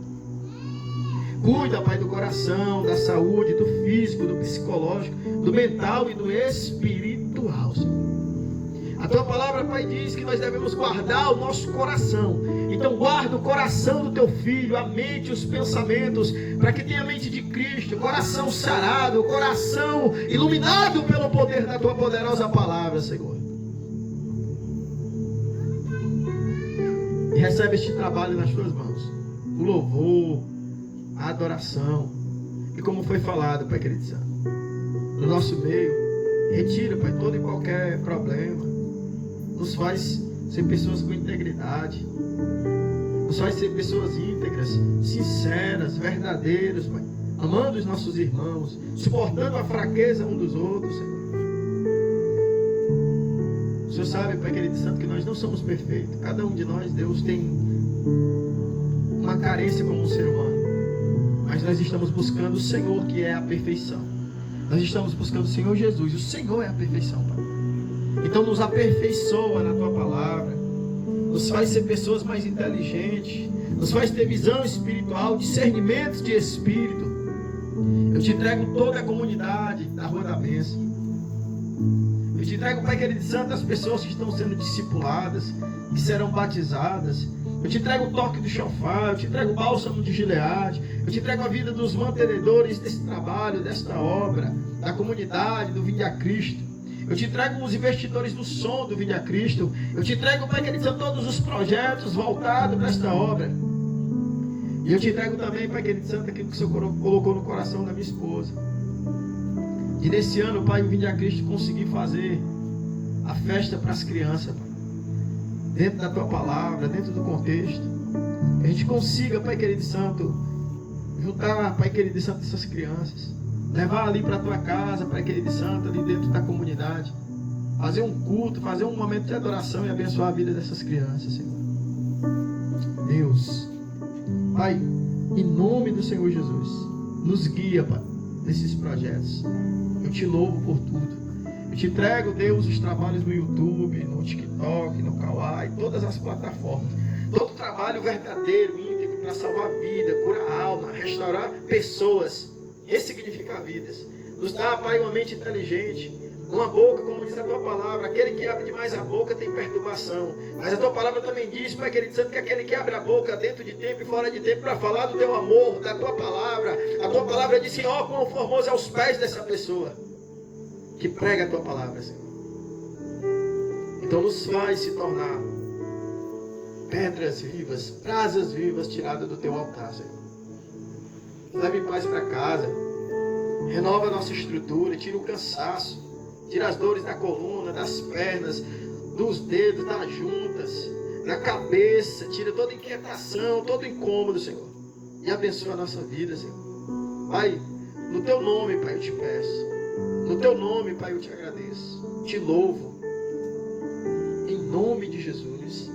Cuida, Pai, do coração, da saúde, do físico, do psicológico, do mental e do espiritual, Senhor. A tua palavra, Pai, diz que nós devemos guardar o nosso coração. Então guarda o coração do teu filho, a mente, os pensamentos, para que tenha a mente de Cristo, o coração sarado, o coração iluminado pelo poder da tua poderosa palavra, Senhor. E recebe este trabalho nas tuas mãos, o louvor, a adoração, e como foi falado, Pai querido Santo, no nosso meio, retira, Pai, todo e qualquer problema, nos faz ser pessoas com integridade, nos faz ser pessoas íntegras, sinceras, verdadeiras, Pai, amando os nossos irmãos, suportando a fraqueza um dos outros, Senhor. O Senhor sabe, Pai querido Santo, que nós não somos perfeitos, cada um de nós, Deus, tem uma carência como um ser humano. Mas nós estamos buscando o Senhor, que é a perfeição. Nós estamos buscando o Senhor Jesus. O Senhor é a perfeição, Pai. Então nos aperfeiçoa na tua palavra. Nos faz ser pessoas mais inteligentes. Nos faz ter visão espiritual, discernimento de espírito. Eu te entrego toda a comunidade da Rua da Bênção. Eu te entrego, Pai querido Santo, as pessoas que estão sendo discipuladas, que serão batizadas. Eu te entrego o toque do chofar, eu te entrego o bálsamo de Gileade, eu te entrego a vida dos mantenedores desse trabalho, desta obra, da comunidade, do Vinde a Cristo. Eu te entrego os investidores do som do Vinde a Cristo. Eu te entrego, Pai querido, todos os projetos voltados para esta obra. E eu te entrego também, Pai querido Santo, aquilo que o Senhor colocou no coração da minha esposa. E nesse ano, Pai, o Vinde a Cristo conseguir fazer a festa para as crianças, Pai. Dentro da tua palavra, dentro do contexto, que a gente consiga, Pai querido e santo, juntar, Pai querido e santo, essas crianças, levar ali para a tua casa, Pai querido e santo, ali dentro da comunidade, fazer um culto, fazer um momento de adoração e abençoar a vida dessas crianças, Senhor. Deus, Pai, em nome do Senhor Jesus, nos guia, Pai, nesses projetos. Eu te louvo por tudo. Eu te entrego, Deus, os trabalhos no YouTube, no TikTok, no Kawaii, todas as plataformas. Todo trabalho verdadeiro, íntegro, para salvar vida, curar a alma, restaurar pessoas, ressignificar vidas. Nos dá, Pai, uma mente inteligente, uma boca, como diz a tua palavra. Aquele que abre demais a boca tem perturbação. Mas a tua palavra também diz, Pai querido Santo, que aquele que abre a boca dentro de tempo e fora de tempo para falar do teu amor, da tua palavra. A tua palavra diz, ó, quão formoso aos pés dessa pessoa que prega a tua palavra, Senhor. Então nos faz se tornar pedras vivas, brasas vivas tiradas do teu altar, Senhor. Leve paz para casa, renova a nossa estrutura, tira o cansaço, tira as dores da coluna, das pernas, dos dedos, das juntas, da cabeça, tira toda inquietação, todo incômodo, Senhor, e abençoa a nossa vida, Senhor. Pai, no teu nome, Pai, eu te peço. No teu nome, Pai, eu te agradeço, te louvo, em nome de Jesus,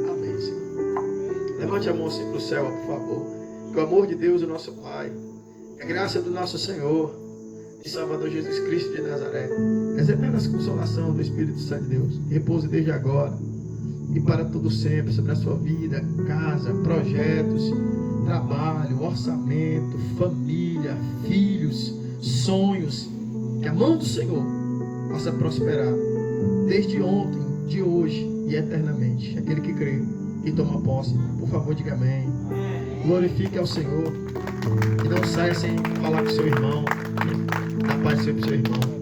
amém, Senhor. Levante a mão assim para o céu, por favor. Que o amor de Deus, o nosso Pai, a graça do nosso Senhor e Salvador Jesus Cristo de Nazaré, recebendo a consolação do Espírito Santo de Deus, repouse desde agora e para todo sempre sobre a sua vida, casa, projetos, trabalho, orçamento, família, filhos, sonhos. Que a mão do Senhor possa prosperar desde ontem, de hoje e eternamente. Aquele que crê, e toma posse. Por favor, diga amém. Glorifique ao Senhor. E não saia sem falar com seu irmão. Dá paz do Senhor pro seu irmão.